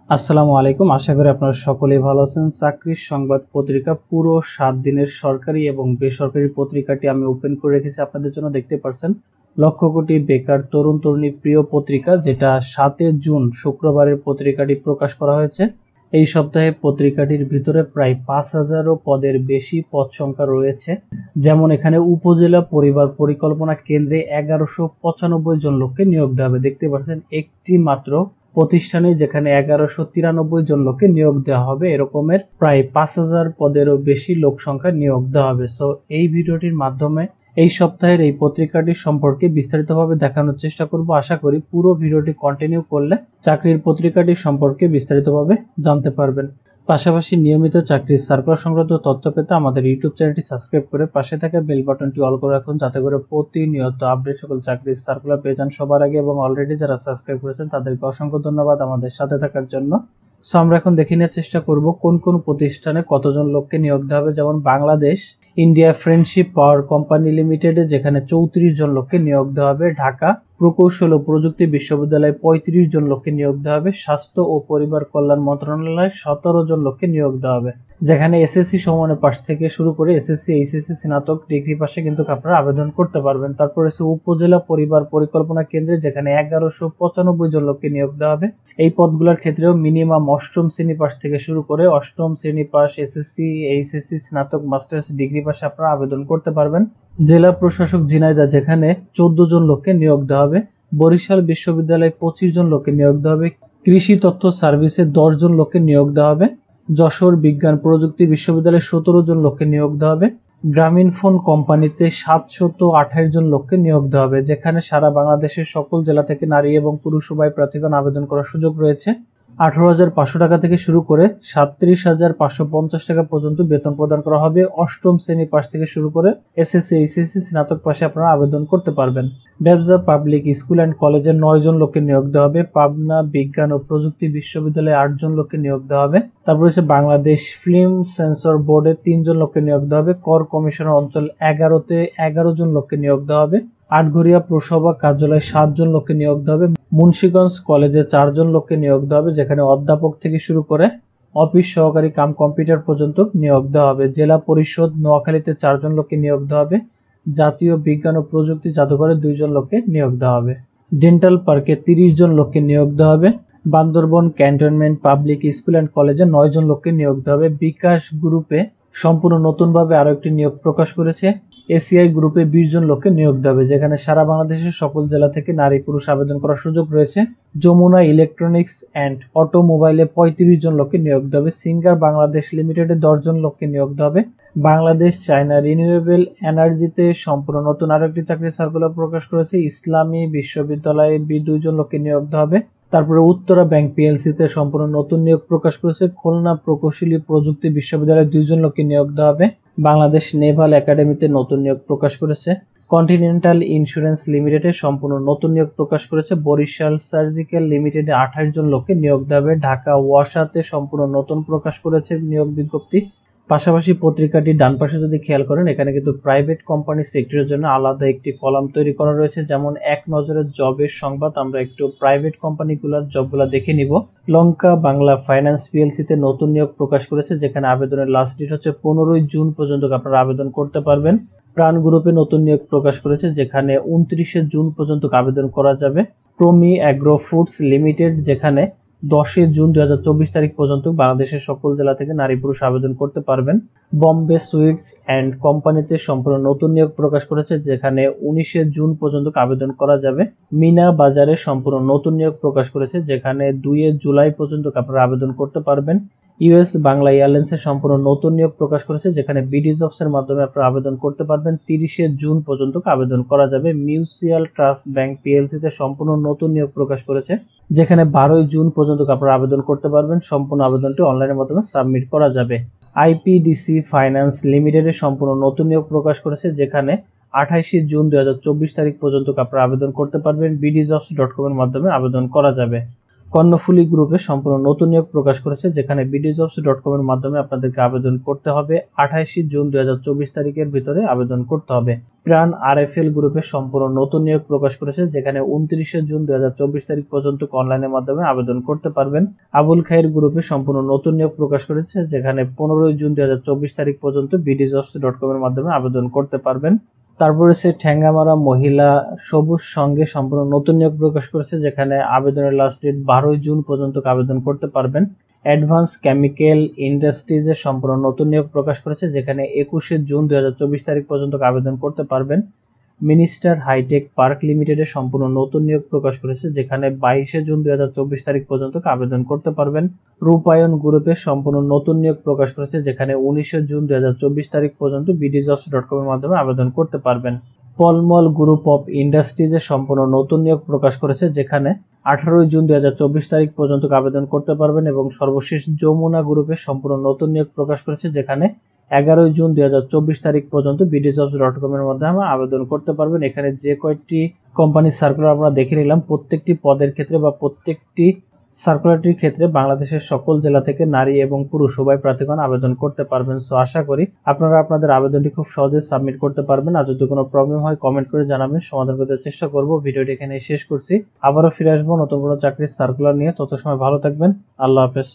আসসালামু আলাইকুম। আশা করি আপনারা সকলেই ভালো আছেন। চাকরির সংবাদ পত্রিকা পুরো 7 দিনের সরকারি এবং বেসরকারি পত্রিকাটি আমি ওপেন করে রেখেছি আপনাদের জন্য। দেখতে পাচ্ছেন লক্ষ কোটি বেকার তরুণ তরুণীর প্রিয় পত্রিকা, যেটা 7 জুন শুক্রবারের পত্রিকাটি প্রকাশ করা হয়েছে। এই সপ্তাহে পত্রিকাটির ভিতরে প্রায় 5,000 পদের বেশি পদ সংখ্যা রয়েছে। যেমন এখানে উপজেলা পরিবার পরিকল্পনা কেন্দ্রে 1195 জন লোককে নিয়োগ দেওয়া হবে। দেখতে পাচ্ছেন একটি মাত্র প্রতিষ্ঠানে যেখানে 1193 জন লোককে নিয়োগ দেওয়া হবে, এরকমের প্রায় 5,000 পদেরও বেশি লোক সংখ্যা নিয়োগ দেওয়া হবে। সো এই ভিডিওটির মাধ্যমে এই সপ্তাহের এই পত্রিকাটি সম্পর্কে বিস্তারিতভাবে দেখানোর চেষ্টা করব। আশা করি পুরো ভিডিওটি কন্টিনিউ করলে চাকরির পত্রিকাটি সম্পর্কে বিস্তারিতভাবে জানতে পারবেন। পাশাপাশি নিয়মিত চাকরির সার্কুলার সংক্রান্ত তথ্য পেতে আমাদের ইউটিউব চ্যানেলটি সাবস্ক্রাইব করে পাশে থাকা বেল বাটনটি অল করে রাখুন, যাতে করে প্রতিনিয়ত আপডেট সকল চাকরির সার্কুলার পেয়ে যান সবার আগে। এবং অলরেডি যারা সাবস্ক্রাইব করেছেন তাদেরকে অসংখ্য ধন্যবাদ আমাদের সাথে থাকার জন্য। সো আমরা এখন দেখে নেওয়ার চেষ্টা করব কোন কোন প্রতিষ্ঠানে কতজন লোককে নিয়োগ দেওয়া হবে। যেমন Bangladesh India friendship power company লিমিটেডে যেখানে 34 জন লোককে নিয়োগ দেওয়া হবে। ঢাকা প্রকৌশল ও প্রযুক্তি বিশ্ববিদ্যালয়ে 35 জন লোককে নিয়োগ দেওয়া হবে। স্বাস্থ্য ও পরিবার কল্যাণ মন্ত্রণালয়ে 17 জন লোককে নিয়োগ দেওয়া হবে। যেখানে এসএসসি সমমানের পাশ থেকে শুরু করে এসএসসি এইচএসসি স্নাতক ডিগ্রি পাশে কিন্তু আপনারা আবেদন করতে পারবেন। তারপর হচ্ছে উপজেলা পরিবার পরিকল্পনা কেন্দ্রে যেখানে 1195 জন লোককে নিয়োগ দেওয়া হবে। এই পদগুলোর ক্ষেত্রেও মিনিমাম অষ্টম শ্রেণী পাশ থেকে শুরু করে অষ্টম শ্রেণী পাশ, এসএসসি এইচএসসি স্নাতক মাস্টার্স ডিগ্রি পাশে আপনারা আবেদন করতে পারবেন। জেলা প্রশাসক ঝিনাইদহ যেখানে 14 জন লোককে নিয়োগ দেওয়া হবে। বরিশাল বিশ্ববিদ্যালয়ে 25 জন লোককে নিয়োগ দেওয়া হবে। কৃষি তথ্য সার্ভিসে 10 জন লোককে নিয়োগ দেওয়া হবে। যশোর বিজ্ঞান প্রযুক্তি বিশ্ববিদ্যালয়ে 17 জন লোককে নিয়োগ দেওয়া হবে। গ্রামীণ ফোন কোম্পানিতে 728 জন লোককে নিয়োগ দেওয়া হবে, যেখানে সারা বাংলাদেশের সকল জেলা থেকে নারী এবং পুরুষ উভয় প্রার্থীগণ আবেদন করার সুযোগ রয়েছে। 18,500 টাকা থেকে শুরু করে 37,550 টাকা পর্যন্ত বেতন প্রদান করা হবে। অষ্টম শ্রেণী পাশ থেকে শুরু করে এসএসসি এইচএসসি স্নাতক পাশে আপনারা আবেদন করতে পারবেন। ব্যবসা পাবলিক স্কুল অ্যান্ড কলেজে 9 জন লোককে নিয়োগ দেওয়া হবে। পাবনা বিজ্ঞান ও প্রযুক্তি বিশ্ববিদ্যালয়ে 8 জন লোককে নিয়োগ দেওয়া হবে। তারপর হচ্ছে বাংলাদেশ ফিল্ম সেন্সর বোর্ডে 3 জন লোককে নিয়োগ দেওয়া হবে। কর কমিশনার অঞ্চল 11তে 11 জন লোককে নিয়োগ দেওয়া হবে। আটঘরিয়া পৌরসভা কার্যালয়ে 7 জন লোককে নিয়োগ দেওয়া হবে। মুন্সিগঞ্জ কলেজে 4 জন লোককে নিয়োগ দেওয়া হবে, যেখানে অধ্যাপক থেকে শুরু করে অফিস সহকারী কাম কম্পিউটার পর্যন্ত নিয়োগ দেওয়া হবে। জেলা পরিষদ নোয়াখালীতে 4 জন লোককে নিয়োগ দেওয়া হবে। জাতীয় বিজ্ঞান ও প্রযুক্তি জাদুঘরে 2 জন লোককে নিয়োগ দেওয়া হবে। ডেন্টাল পার্কে 30 জন লোককে নিয়োগ দেওয়া হবে। Bandarban cantonment public school and কলেজে 9 জন লোককে নিয়োগ দেওয়া হবে। বিকাশ গ্রুপে সম্পূর্ণ নতুনভাবে আরো একটি নিয়োগ প্রকাশ করেছে। এসিআই গ্রুপে 20 জন লোককে নিয়োগ দেওয়া হবে, যেখানে সারা বাংলাদেশের সকল জেলা থেকে নারী পুরুষ আবেদন করার সুযোগ রয়েছে। যমুনা ইলেকট্রনিক্স অ্যান্ড অটোমোবাইলে 35 জন লোককে নিয়োগ দেওয়া হবে। সিঙ্গার বাংলাদেশ লিমিটেডে 10 জন লোককে নিয়োগ দেওয়া হবে। বাংলাদেশ চায়না রিনিউয়েবল এনার্জিতে সম্পূর্ণ নতুন আরো একটি চাকরির সার্কুলার প্রকাশ করেছে। ইসলামী বিশ্ববিদ্যালয়ে 2 জন লোককে নিয়োগ দেওয়া হবে। তারপরে উত্তরা ব্যাংক পিএলসি তে সম্পূর্ণ নতুন নিয়োগ প্রকাশ করেছে। খুলনা প্রকৌশলী প্রযুক্তি বিশ্ববিদ্যালয়ে 2 জন লোককে নিয়োগ দেওয়া হবে। বাংলাদেশ নেভাল একাডেমিতে নতুন নিয়োগ প্রকাশ করেছে। কন্টিনেন্টাল ইন্স্যুরেন্স লিমিটেডে সম্পূর্ণ নতুন নিয়োগ প্রকাশ করেছে। বরিশাল সার্জিক্যাল লিমিটেডে 28 জন লোককে নিয়োগ দেওয়া হবে। ঢাকা ওয়াসাতে সম্পূর্ণ নতুন প্রকাশ করেছে নিয়োগ বিজ্ঞপ্তি। পাশাপাশি পত্রিকাটির ডান পাশে যদি খেয়াল করেন, এখানে কিন্তু প্রাইভেট কোম্পানি সেক্টরের জন্য আলাদা একটি কলাম তৈরি করা রয়েছে। যেমন এক নজরে জবের সংবাদ, আমরা একটু প্রাইভেট কোম্পানিগুলোর জবগুলো দেখে নিব। লঙ্কা বাংলা ফাইন্যান্স পিএলসি তে নতুন নিয়োগ প্রকাশ করেছে, যেখানে আবেদনের লাস্ট ডেট হচ্ছে 15 জুন পর্যন্ত আপনারা আবেদন করতে পারবেন। প্রাণ গ্রুপে নতুন নিয়োগ প্রকাশ করেছে, যেখানে 29 জুন পর্যন্ত আবেদন করা যাবে। প্রমি অ্যাগ্রো ফুডস লিমিটেড যেখানে 10 জুন 2024 তারিখ পর্যন্ত বাংলাদেশের সকল জেলা থেকে নারী পুরুষ আবেদন করতে পারবেন। বম্বে সুইটস অ্যান্ড কোম্পানিতে সম্পূর্ণ নতুন নিয়োগ প্রকাশ করেছে, যেখানে 19 জুন পর্যন্ত আবেদন করা যাবে। মিনা বাজারে সম্পূর্ণ নতুন নিয়োগ প্রকাশ করেছে, যেখানে 2 জুলাই পর্যন্ত আপনারা আবেদন করতে পারবেন। ইউএস বাংলা এয়ারলাইন্সে সম্পূর্ণ নতুন নিয়োগ প্রকাশ করেছে, যেখানে বিডি জবস এর মাধ্যমে আপনারা আবেদন করতে পারবেন। 30 জুন পর্যন্ত আবেদন করা যাবে। মিউচুয়াল ট্রাস্ট ব্যাংক পিএলসি তে সম্পূর্ণ নতুন নিয়োগ প্রকাশ করেছে, যেখানে 12 জুন পর্যন্ত আপনারা আবেদন করতে পারবেন। সম্পূর্ণ আবেদনটি অনলাইনের মাধ্যমে সাবমিট করা যাবে। আইপিডিসি ফাইন্যান্স লিমিটেডে সম্পূর্ণ নতুন নিয়োগ প্রকাশ করেছে, যেখানে 28 জুন 2024 তারিখ পর্যন্ত আপনারা আবেদন করতে পারবেন। bdjobs.com এর মাধ্যমে আবেদন করা যাবে। কর্ণফুলী গ্রুপে সম্পূর্ণ নতুন নিয়োগ প্রকাশ করেছে, যেখানে bdjobs.com এর মাধ্যমে আপনাদেরকে আবেদন করতে হবে। 28 জুন 2024 তারিখের ভিতরে আবেদন করতে হবে। প্রাণ RFL গ্রুপে সম্পূর্ণ নতুন নিয়োগ প্রকাশ করেছে, যেখানে 29 জুন 2024 তারিখ পর্যন্ত অনলাইনের মাধ্যমে আবেদন করতে পারবেন। আবুল খায়ের গ্রুপে সম্পূর্ণ নতুন নিয়োগ প্রকাশ করেছে, যেখানে 15 জুন 2024 তারিখ পর্যন্ত bdjobs.com এর মাধ্যমে আবেদন করতে পারবেন। তারপর হচ্ছে ঠ্যাঙ্গামারা মহিলা সবুজ সঙ্গে সম্পূর্ণ নতুন নিয়োগ প্রকাশ করেছে, যেখানে আবেদনের লাস্ট ডেট 12 জুন পর্যন্ত আবেদন করতে পারবেন। অ্যাডভান্স কেমিক্যাল ইন্ডাস্ট্রিজের সম্পূর্ণ নতুন নিয়োগ প্রকাশ করেছে, যেখানে 21 জুন 2024 তারিখ পর্যন্ত আবেদন করতে পারবেন। মিনিস্টার হাইটেক পার্ক লিমিটেডের সম্পূর্ণ নতুন নিয়োগ প্রকাশ করেছে, যেখানে 22 জুন 2024 তারিখ পর্যন্ত আবেদন করতে পারবেন। রূপায়ণ গ্রুপের সম্পূর্ণ নতুন নিয়োগ প্রকাশ করেছে, যেখানে 19 জুন 2024 তারিখ পর্যন্ত bdjobs.com এর মাধ্যমে আবেদন করতে পারবেন। পলমল গ্রুপ অফ ইন্ডাস্ট্রিজের সম্পূর্ণ নতুন নিয়োগ প্রকাশ করেছে, যেখানে 18 জুন 2024 তারিখ পর্যন্ত আবেদন করতে পারবেন। এবং সর্বশেষ যমুনা গ্রুপের সম্পূর্ণ নতুন নিয়োগ প্রকাশ করেছে, যেখানে 11 জুন 2024 তারিখ পর্যন্ত bdjobs.com এর মাধ্যমে আবেদন করতে পারবেন। এখানে যে কয়েকটি কোম্পানির সার্কুলার আমরা দেখে নিলাম, প্রত্যেকটি পদের ক্ষেত্রে বা প্রত্যেকটি সার্কুলারটির ক্ষেত্রে বাংলাদেশের সকল জেলা থেকে নারী এবং পুরুষ উভয় প্রার্থীগণ আবেদন করতে পারবেন। সো আশা করি আপনারা আপনাদের আবেদনটি খুব সহজে সাবমিট করতে পারবেন। আর যদি কোনো প্রবলেম হয় কমেন্ট করে জানাবেন, সমাধান করতে চেষ্টা করব। ভিডিওটি এখানে শেষ করছি, আবারও ফিরে আসবো নতুন কোনো চাকরির সার্কুলার নিয়ে। তত সময় ভালো থাকবেন, আল্লাহ হাফেজ।